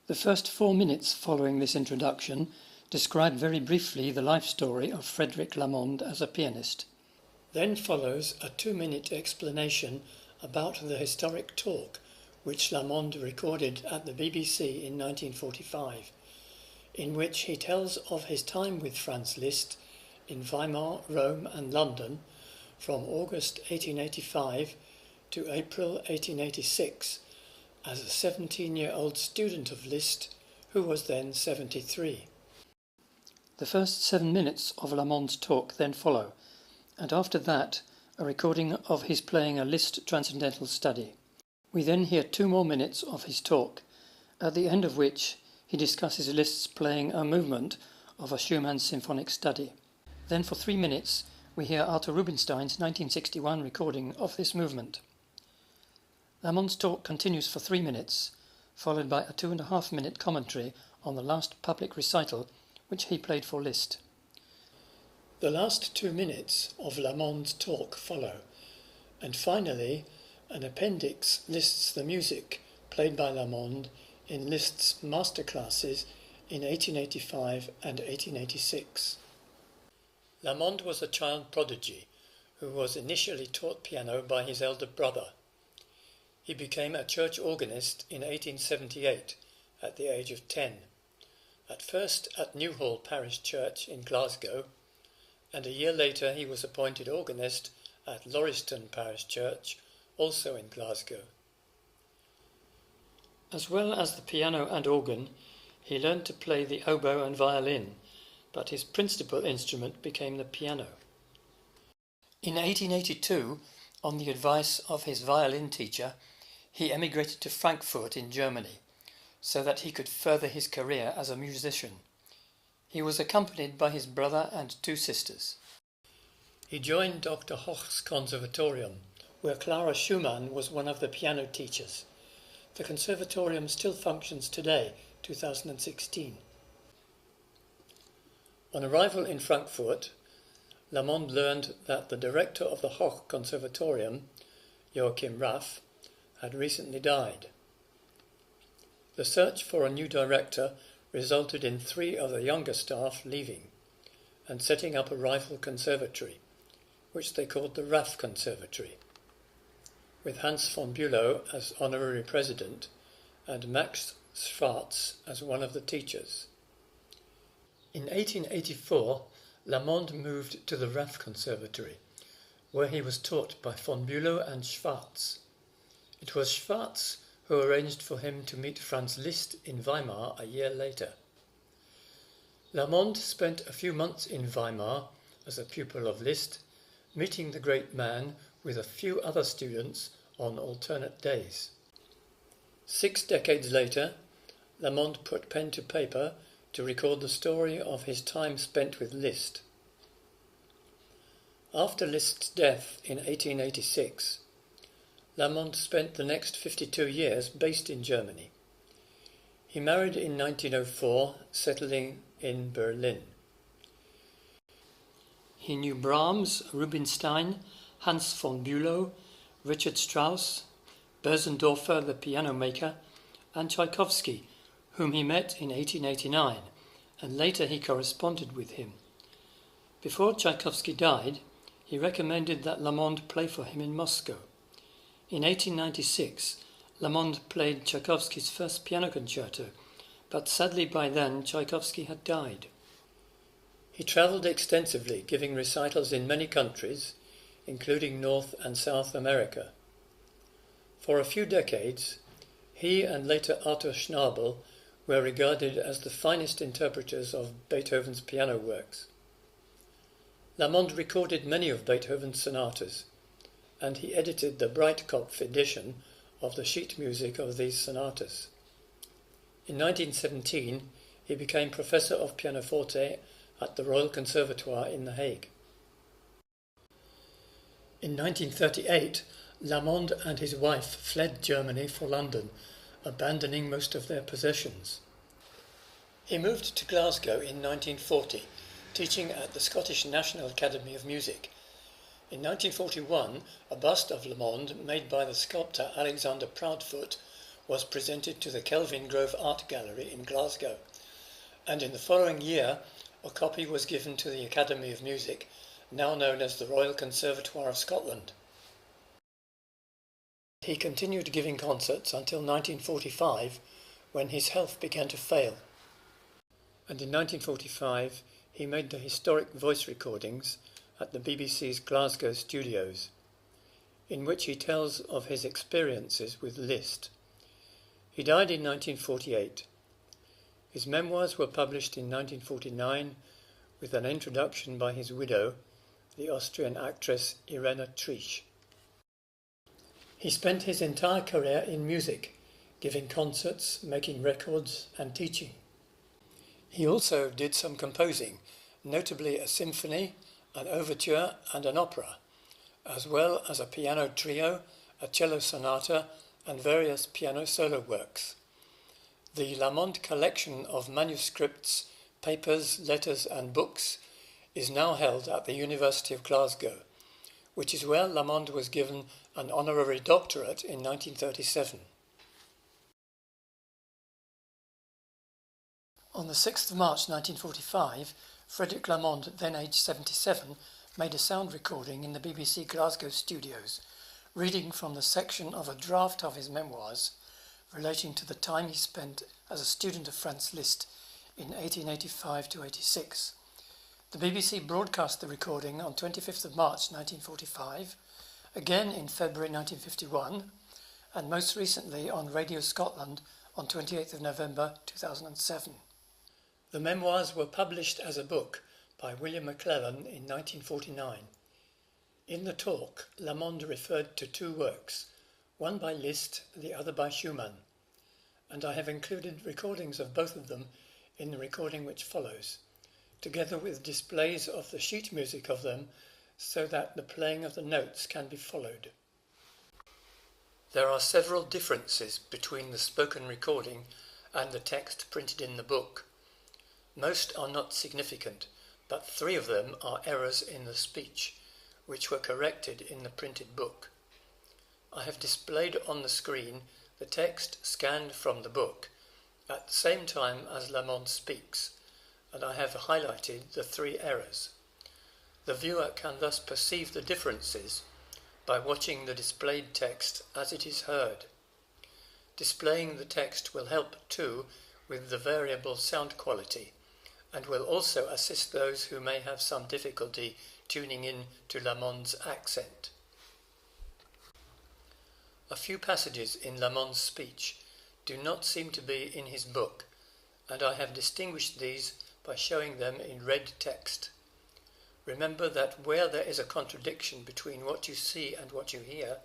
The first 4 minutes following this introduction describe very briefly the life story of Frederic Lamond as a pianist. Then follows a 2-minute explanation about the historic talk which Lamond recorded at the BBC in 1945, in which he tells of his time with Franz Liszt in Weimar, Rome and London from August 1885 to April 1886 as a 17-year-old student of Liszt who was then 73. The first 7 minutes of Lamond's talk then follow, and after that a recording of his playing a Liszt Transcendental Study. We then hear 2 more minutes of his talk, at the end of which he discusses Liszt's playing a movement of a Schumann symphonic study. Then for 3 minutes we hear Arthur Rubinstein's 1961 recording of this movement. Lamond's talk continues for 3 minutes, followed by a 2.5-minute commentary on the last public recital which he played for Liszt. The last 2 minutes of Lamond's talk follow, and finally an appendix lists the music played by Lamond in Liszt's masterclasses in 1885 and 1886. Lamond was a child prodigy who was initially taught piano by his elder brother. He became a church organist in 1878 at the age of 10, at first at Newhall Parish Church in Glasgow, and a year later he was appointed organist at Lauriston Parish Church, also in Glasgow. As well as the piano and organ, he learned to play the oboe and violin, but his principal instrument became the piano. In 1882, on the advice of his violin teacher, he emigrated to Frankfurt in Germany, so that he could further his career as a musician. He was accompanied by his brother and 2 sisters. He joined Dr. Hoch's conservatorium, where Clara Schumann was one of the piano teachers. The conservatorium still functions today, 2016. On arrival in Frankfurt, Lamond learned that the director of the Hoch Conservatorium, Joachim Raff, had recently died. The search for a new director resulted in 3 of the younger staff leaving and setting up a rival conservatory, which they called the Raff Conservatory, with Hans von Bülow as honorary president and Max Schwarz as one of the teachers. In 1884, Lamond moved to the Raff Conservatory, where he was taught by von Bülow and Schwarz. It was Schwarz who arranged for him to meet Franz Liszt in Weimar a year later. Lamond spent a few months in Weimar as a pupil of Liszt, meeting the great man with a few other students on alternate days. 6 decades later, Lamond put pen to paper to record the story of his time spent with Liszt. After Liszt's death in 1886, Lamond spent the next 52 years based in Germany. He married in 1904, settling in Berlin. He knew Brahms, Rubinstein, Hans von Bülow, Richard Strauss, Bösendorfer the piano maker, and Tchaikovsky, whom he met in 1889, and later he corresponded with him. Before Tchaikovsky died, he recommended that Lamond play for him in Moscow. In 1896, Lamond played Tchaikovsky's first piano concerto, but sadly by then Tchaikovsky had died. He travelled extensively, giving recitals in many countries, including North and South America. For a few decades, he and later Arthur Schnabel were regarded as the finest interpreters of Beethoven's piano works. Lamond recorded many of Beethoven's sonatas, and he edited the Breitkopf edition of the sheet music of these sonatas. In 1917, he became professor of pianoforte at the Royal Conservatoire in The Hague. In 1938, Lamond and his wife fled Germany for London, abandoning most of their possessions. He moved to Glasgow in 1940, teaching at the Scottish National Academy of Music. In 1941, a bust of Lamond, made by the sculptor Alexander Proudfoot, was presented to the Kelvin Grove Art Gallery in Glasgow, and in the following year a copy was given to the Academy of Music, now known as the Royal Conservatoire of Scotland. He continued giving concerts until 1945, when his health began to fail. And in 1945 he made the historic voice recordings at the BBC's Glasgow studios, in which he tells of his experiences with Liszt. He died in 1948. His memoirs were published in 1949 with an introduction by his widow, the Austrian actress Irena Triesch. He spent his entire career in music, giving concerts, making records and teaching. He also did some composing, notably a symphony, an overture and an opera, as well as a piano trio, a cello sonata and various piano solo works. The Lamond collection of manuscripts, papers, letters and books is now held at the University of Glasgow, which is where Lamond was given an honorary doctorate in 1937. On the 6th of March 1945, Frederic Lamond, then aged 77, made a sound recording in the BBC Glasgow studios, reading from the section of a draft of his memoirs relating to the time he spent as a student of Franz Liszt in 1885 to 86. The BBC broadcast the recording on 25th of March 1945, again in February 1951, and most recently on Radio Scotland on 28th of November 2007. The memoirs were published as a book by William McClellan in 1949. In the talk, Lamond referred to two works, one by Liszt, the other by Schumann, and I have included recordings of both of them in the recording which follows, together with displays of the sheet music of them so that the playing of the notes can be followed. There are several differences between the spoken recording and the text printed in the book. Most are not significant, but 3 of them are errors in the speech, which were corrected in the printed book. I have displayed on the screen the text scanned from the book, at the same time as Lamond speaks, and I have highlighted the 3 errors. The viewer can thus perceive the differences by watching the displayed text as it is heard. Displaying the text will help too with the variable sound quality, and will also assist those who may have some difficulty tuning in to Lamond's accent. A few passages in Lamond's speech do not seem to be in his book, and I have distinguished these by showing them in red text. Remember that where there is a contradiction between what you see and what you hear,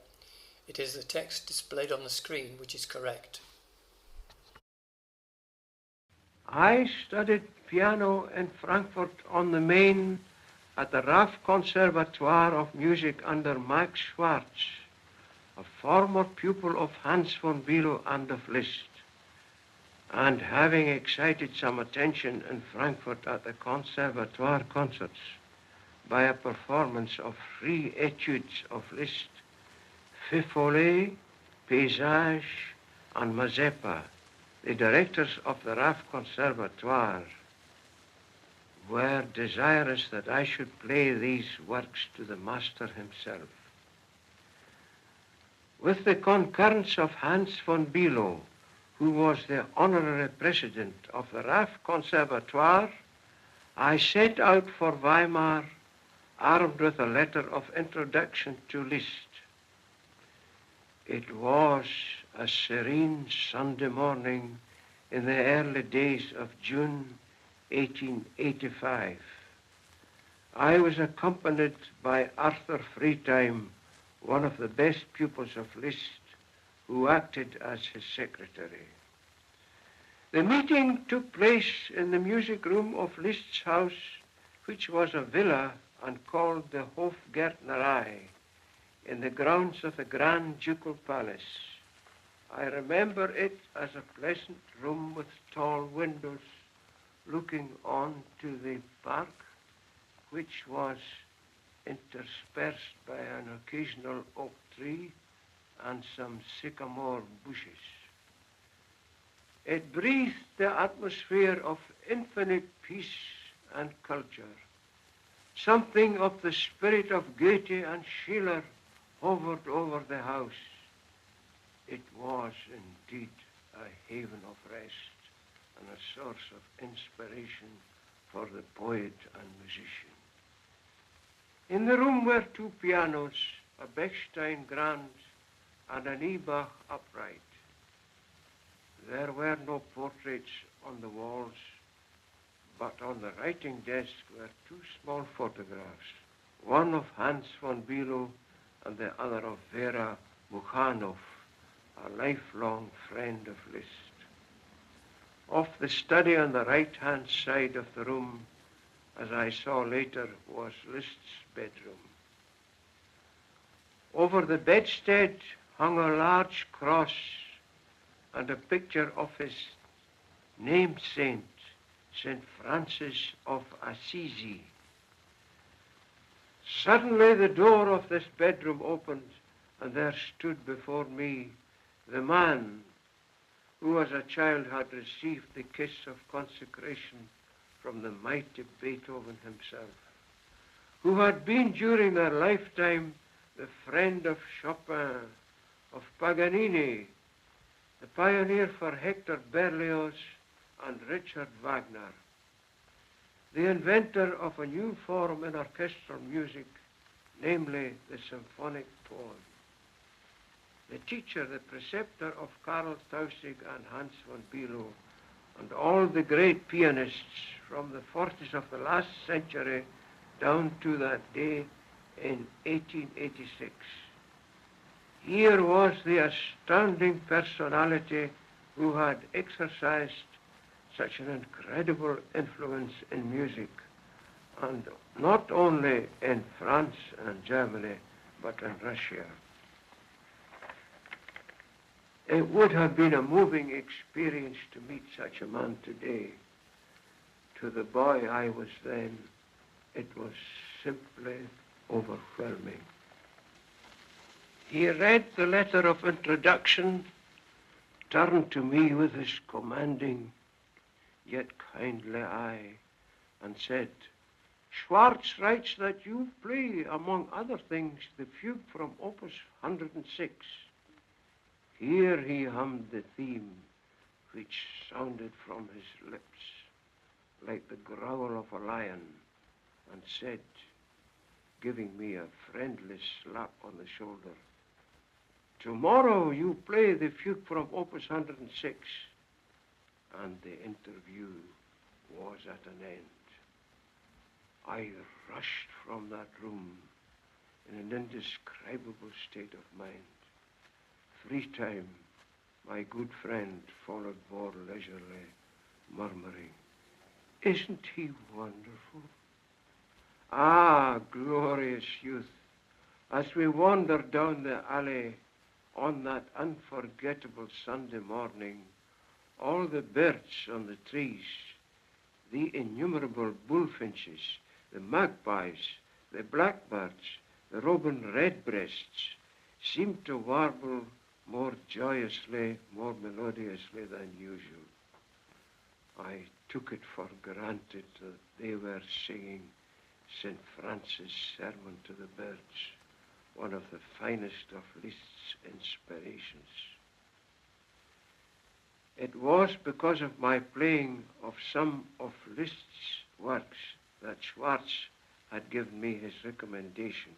it is the text displayed on the screen which is correct. I studied piano in Frankfurt on the Main at the Raff Conservatoire of Music under Max Schwarz, a former pupil of Hans von Bülow and of Liszt, and having excited some attention in Frankfurt at the Conservatoire concerts by a performance of 3 Etudes of Liszt, Feux, Follets, Paysage, and Mazeppa, the directors of the Raff Conservatoire were desirous that I should play these works to the master himself. With the concurrence of Hans von Bülow, who was the honorary president of the Raff Conservatoire, I set out for Weimar armed with a letter of introduction to Liszt. It was a serene Sunday morning in the early days of June 1885. I was accompanied by Arthur Freetime, one of the best pupils of Liszt, who acted as his secretary. The meeting took place in the music room of Liszt's house, which was a villa and called the Hofgärtnerei, in the grounds of the Grand Ducal Palace. I remember it as a pleasant room with tall windows looking on to the park, which was interspersed by an occasional oak tree and some sycamore bushes. It breathed the atmosphere of infinite peace and culture. Something of the spirit of Goethe and Schiller hovered over the house. It was indeed a haven of rest and a source of inspiration for the poet and musician. In the room were two pianos, a Bechstein Grand and an Ebach upright. There were no portraits on the walls, but on the writing desk were two small photographs, one of Hans von Bülow and the other of Vera Mukhanov, a lifelong friend of Liszt. Off the study on the right-hand side of the room, as I saw later, was Liszt's bedroom. Over the bedstead hung a large cross and a picture of his named saint, St. Francis of Assisi. Suddenly the door of this bedroom opened, and there stood before me the man who as a child had received the kiss of consecration from the mighty Beethoven himself, who had been during their lifetime the friend of Chopin, of Paganini, the pioneer for Hector Berlioz and Richard Wagner, the inventor of a new form in orchestral music, namely the symphonic poem, the teacher, the preceptor of Karl Tausig and Hans von Bülow, and all the great pianists from the 40s of the last century down to that day in 1886. Here was the astounding personality who had exercised such an incredible influence in music, and not only in France and Germany, but in Russia. It would have been a moving experience to meet such a man today. To the boy I was then, it was simply overwhelming. He read the letter of introduction, turned to me with his commanding yet kindly eye, and said, "Schwartz writes that you play, among other things, the fugue from Opus 106. Here he hummed the theme, which sounded from his lips like the growl of a lion, and said, giving me a friendly slap on the shoulder, 'Tomorrow you play the fugue from Opus 106. And the interview was at an end. I rushed from that room in an indescribable state of mind. Free time, my good friend followed more leisurely, murmuring, "Isn't he wonderful?" Ah, glorious youth, as we wandered down the alley on that unforgettable Sunday morning, all the birds on the trees, the innumerable bullfinches, the magpies, the blackbirds, the robin redbreasts, seemed to warble more joyously, more melodiously than usual. I took it for granted that they were singing St. Francis' Sermon to the Birds, one of the finest of Liszt's inspirations. It was because of my playing of some of Liszt's works that Schwartz had given me his recommendation.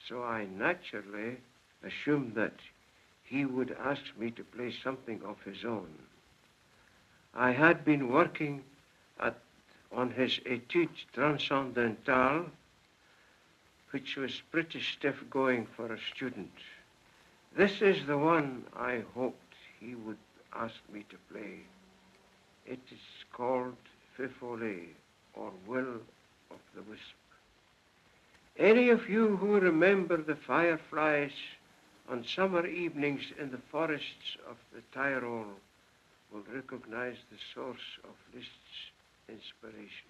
So I naturally assumed that he would ask me to play something of his own. I had been working on his Etudes Transcendentales, which was pretty stiff going for a student. This is the one I hoped he would ask me to play. It is called Follets, or Will of the Wisp. Any of you who remember the fireflies on summer evenings in the forests of the Tyrol will recognize the source of Liszt's inspiration.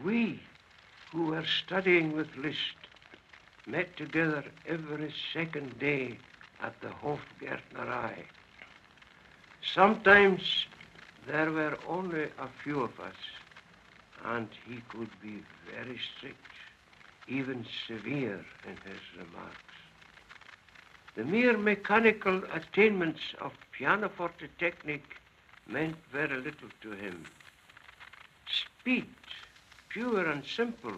We, who were studying with Liszt, met together every second day at the Hofgärtnerei. Sometimes there were only a few of us, and he could be very strict, even severe in his remarks. The mere mechanical attainments of pianoforte technique meant very little to him. Speed, pure and simple,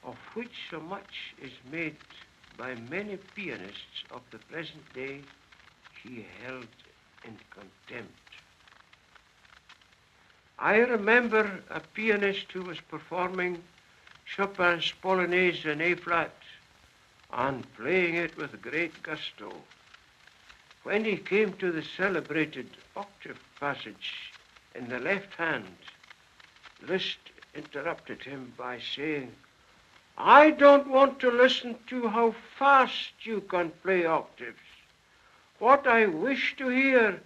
of which so much is made by many pianists of the present day, he held in contempt. I remember a pianist who was performing Chopin's Polonaise in A-flat and playing it with great gusto. When he came to the celebrated octave passage in the left hand, Liszt interrupted him by saying, "I don't want to listen to how fast you can play octaves. What I wish to hear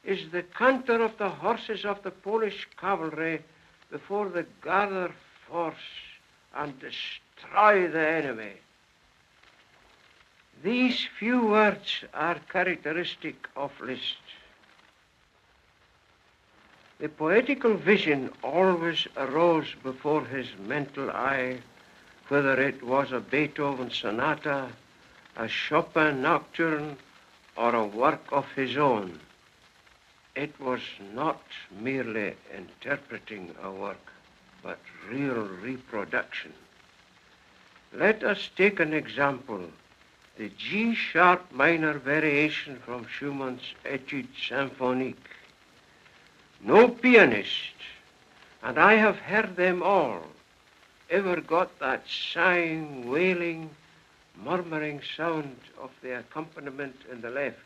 is the canter of the horses of the Polish cavalry before they gather force and destroy the enemy." These few words are characteristic of Liszt. The poetical vision always arose before his mental eye, whether it was a Beethoven sonata, a Chopin nocturne, or a work of his own. It was not merely interpreting a work, but real reproduction. Let us take an example, the G-sharp minor variation from Schumann's Etudes Symphoniques. No pianist, and I have heard them all, ever got that sighing, wailing, murmuring sound of the accompaniment in the left.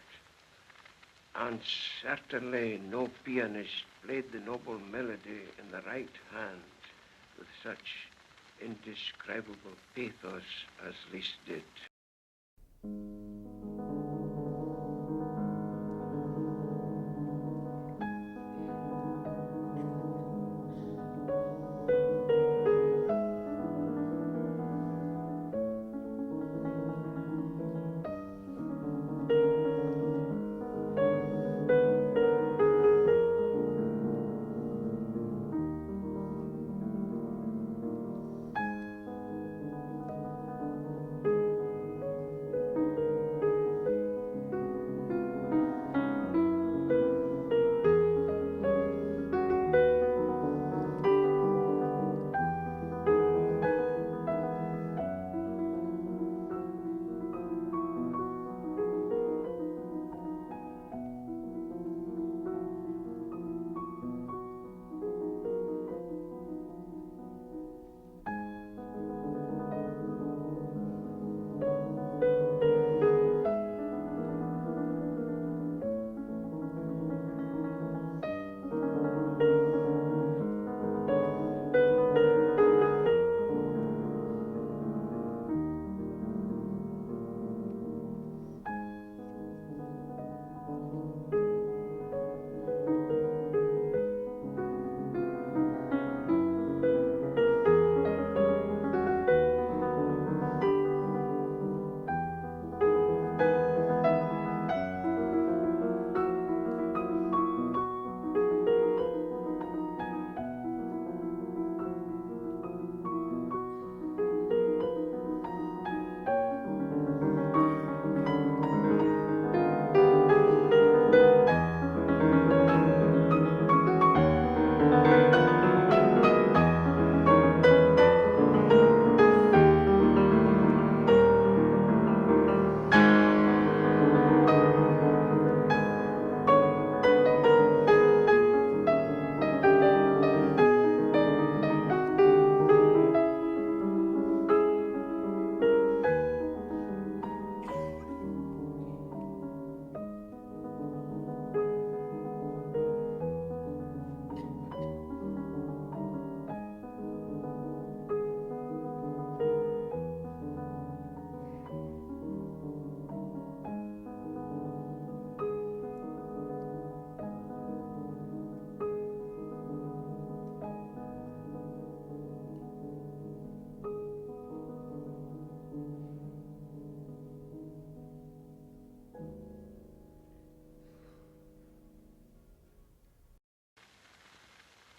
And certainly no pianist played the noble melody in the right hand with such indescribable pathos as Liszt did.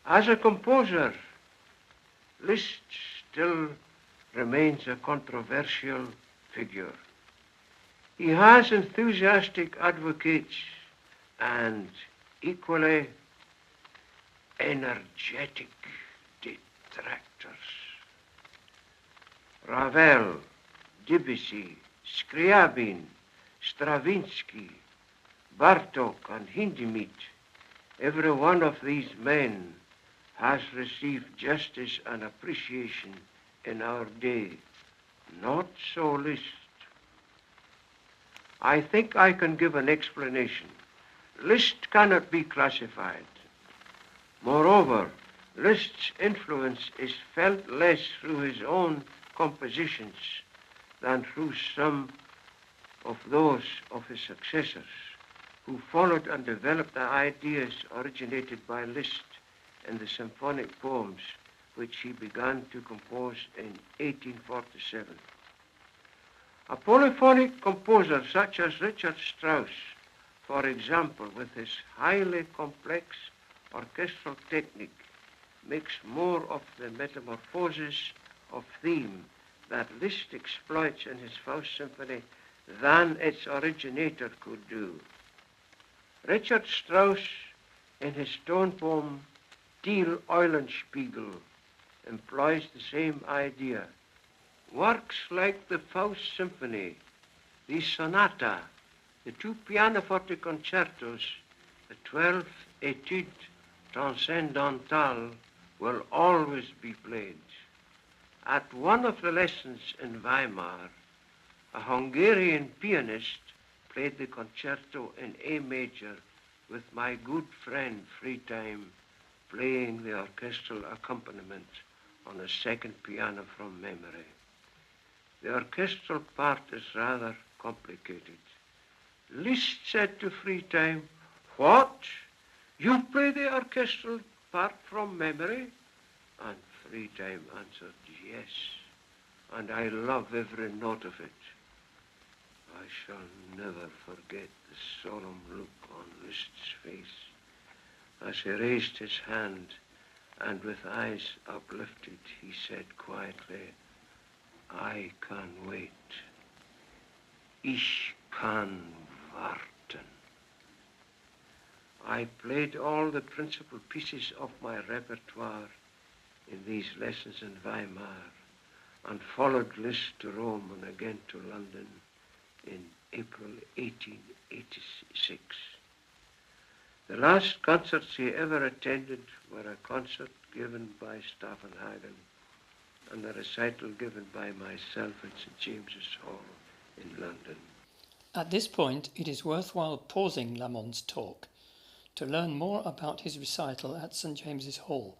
As a composer, Liszt still remains a controversial figure. He has enthusiastic advocates and equally energetic detractors. Ravel, Debussy, Scriabin, Stravinsky, Bartók and Hindemith, every one of these men has received justice and appreciation in our day. Not so Liszt. I think I can give an explanation. Liszt cannot be classified. Moreover, Liszt's influence is felt less through his own compositions than through some of those of his successors, who followed and developed the ideas originated by Liszt in the symphonic poems which he began to compose in 1847. A polyphonic composer such as Richard Strauss, for example, with his highly complex orchestral technique, makes more of the metamorphosis of theme that Liszt exploits in his Faust Symphony than its originator could do. Richard Strauss, in his tone poem Thiel Eulenspiegel, employs the same idea. Works like the Faust Symphony, the Sonata, the 2 pianoforte concertos, the 12 Etudes Transcendentales will always be played. At one of the lessons in Weimar, a Hungarian pianist played the concerto in A major with my good friend Freetime playing the orchestral accompaniment on a second piano from memory. The orchestral part is rather complicated. Liszt said to Freetime, "What? You play the orchestral part from memory?" And Freetime answered, "Yes, and I love every note of it." I shall never forget the solemn look on Liszt's face as he raised his hand and with eyes uplifted he said quietly, "I can wait. Ich kann warten." I played all the principal pieces of my repertoire in these lessons in Weimar and followed Liszt to Rome and again to London in April 1886. The last concerts he ever attended were a concert given by Staffenhagen and a recital given by myself at St. James's Hall in London. At this point, it is worthwhile pausing Lamond's talk to learn more about his recital at St. James's Hall,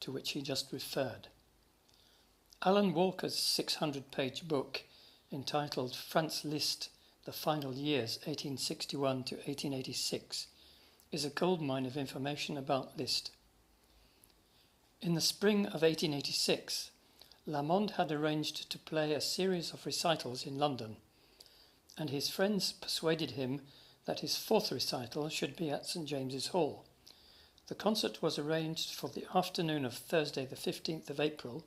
to which he just referred. Alan Walker's 600-page book, entitled Franz Liszt, The Final Years, 1861 to 1886, is a goldmine of information about Liszt. In the spring of 1886, Lamond had arranged to play a series of recitals in London, and his friends persuaded him that his 4th recital should be at St. James's Hall. The concert was arranged for the afternoon of Thursday the 15th of April,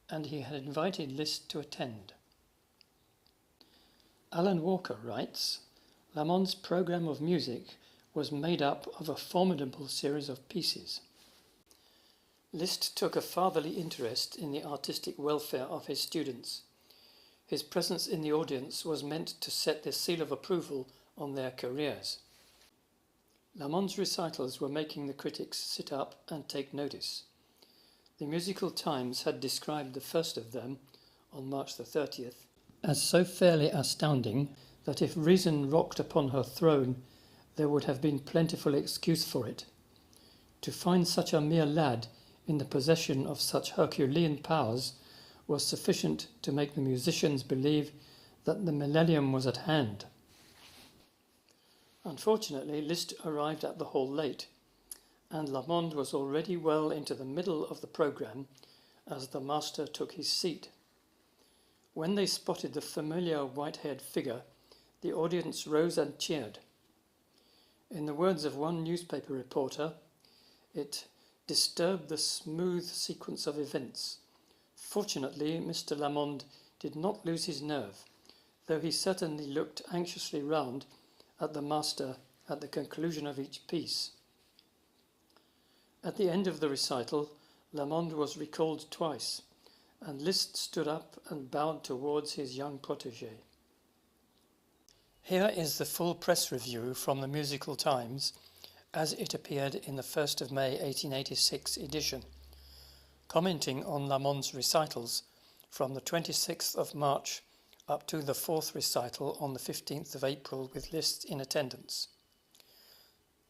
and he had invited Liszt to attend. Alan Walker writes, Lamond's programme of music was made up of a formidable series of pieces. Liszt took a fatherly interest in the artistic welfare of his students. His presence in the audience was meant to set the seal of approval on their careers. Lamond's recitals were making the critics sit up and take notice. The Musical Times had described the first of them, on March the 30th, as so fairly astounding that if reason rocked upon her throne, there would have been plentiful excuse for it. To find such a mere lad in the possession of such Herculean powers was sufficient to make the musicians believe that the millennium was at hand. Unfortunately, Liszt arrived at the hall late, and Lamond was already well into the middle of the programme as the master took his seat. When they spotted the familiar white-haired figure, the audience rose and cheered. In the words of one newspaper reporter, it disturbed the smooth sequence of events. Fortunately, Mr. Lamond did not lose his nerve, though he certainly looked anxiously round at the master at the conclusion of each piece. At the end of the recital, Lamond was recalled twice, and Liszt stood up and bowed towards his young protégé. Here is the full press review from the Musical Times as it appeared in the 1st of May 1886 edition, commenting on Lamond's recitals from the 26th of March up to the 4th recital on the 15th of April with Liszt in attendance.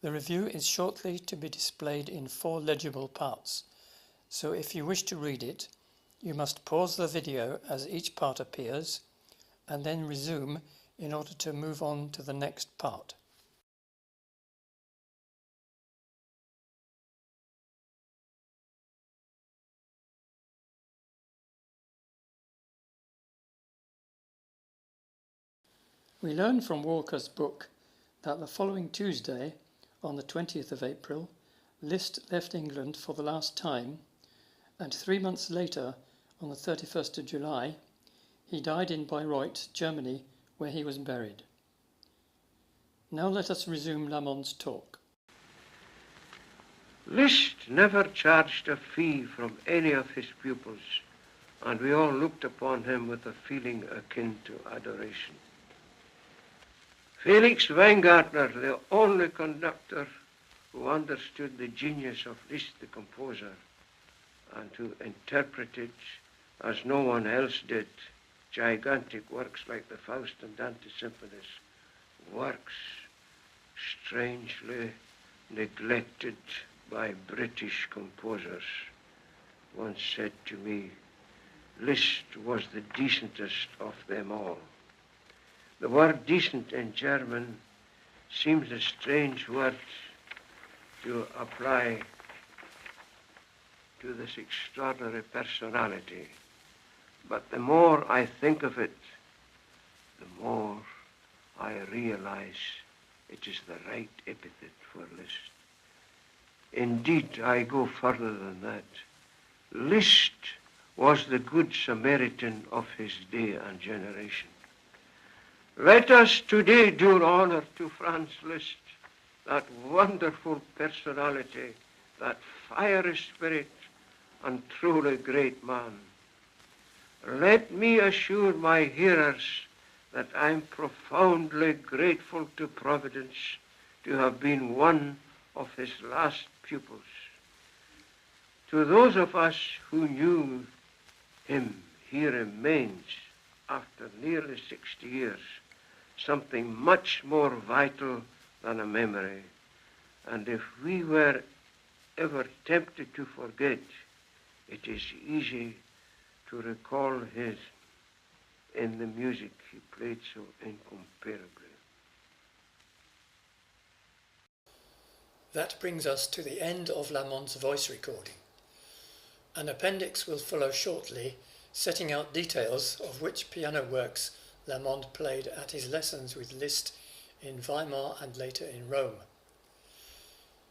The review is shortly to be displayed in 4 legible parts, so if you wish to read it, you must pause the video as each part appears and then resume in order to move on to the next part. We learn from Walker's book that the following Tuesday, on the 20th of April, Liszt left England for the last time, and 3 months later, on the 31st of July, he died in Bayreuth, Germany, where he was buried. Now let us resume Lamond's talk. Liszt never charged a fee from any of his pupils, and we all looked upon him with a feeling akin to adoration. Felix Weingartner, the only conductor who understood the genius of Liszt the composer and who interpreted, as no one else did, gigantic works like the Faust and Dante symphonies, works strangely neglected by British composers, once said to me, Liszt was the decentest of them all. The word decent in German seems a strange word to apply to this extraordinary personality. But the more I think of it, the more I realize it is the right epithet for Liszt. Indeed, I go further than that. Liszt was the good Samaritan of his day and generation. Let us today do honor to Franz Liszt, that wonderful personality, that fiery spirit, and truly great man. Let me assure my hearers that I'm profoundly grateful to Providence to have been one of his last pupils. To those of us who knew him, he remains, after nearly 60 years, something much more vital than a memory. And if we were ever tempted to forget, it is easy to recall his in the music he played so incomparably. That brings us to the end of Lamond's voice recording. An appendix will follow shortly, setting out details of which piano works Lamond played at his lessons with Liszt in Weimar and later in Rome.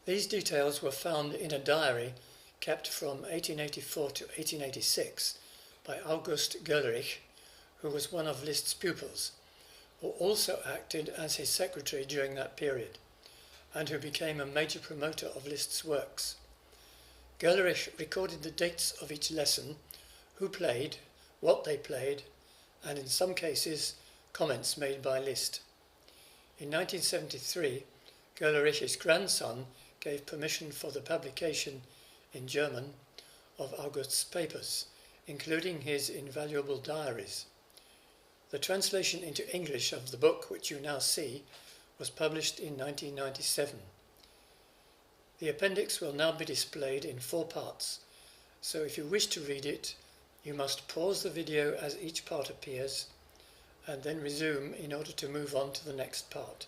These details were found in a diary kept from 1884 to 1886 by August Göllerich, who was one of Liszt's pupils, who also acted as his secretary during that period, and who became a major promoter of Liszt's works. Göllerich recorded the dates of each lesson, who played, what they played, and in some cases, comments made by Liszt. In 1973, Göllerich's grandson gave permission for the publication in German of August's papers, including his invaluable diaries. The translation into English of the book, which you now see, was published in 1997. The appendix will now be displayed in 4 parts, so if you wish to read it, you must pause the video as each part appears, and then resume in order to move on to the next part.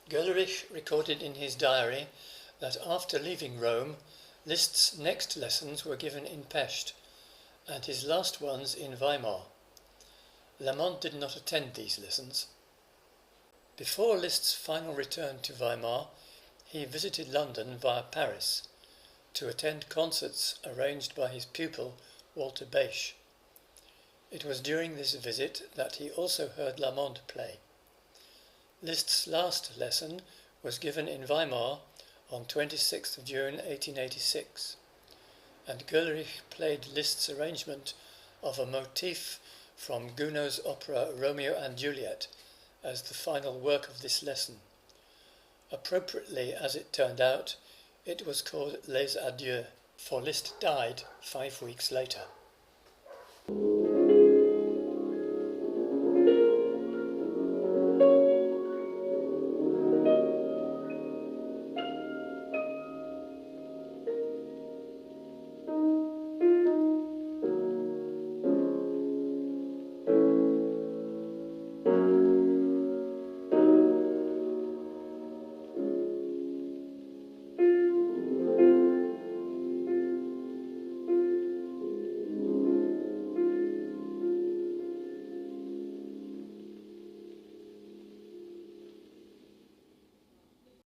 Göllerich recorded in his diary that after leaving Rome, Liszt's next lessons were given in Pest, and his last ones in Weimar. Lamond did not attend these lessons. Before Liszt's final return to Weimar, he visited London via Paris to attend concerts arranged by his pupil Walter Beisch. It was during this visit that he also heard Lamond play. Liszt's last lesson was given in Weimar on 26th of June 1886, and Göllerich played Liszt's arrangement of a motif from Gounod's opera Romeo and Juliet as the final work of this lesson. Appropriately, as it turned out, it was called Les Adieux, for Liszt died 5 weeks later.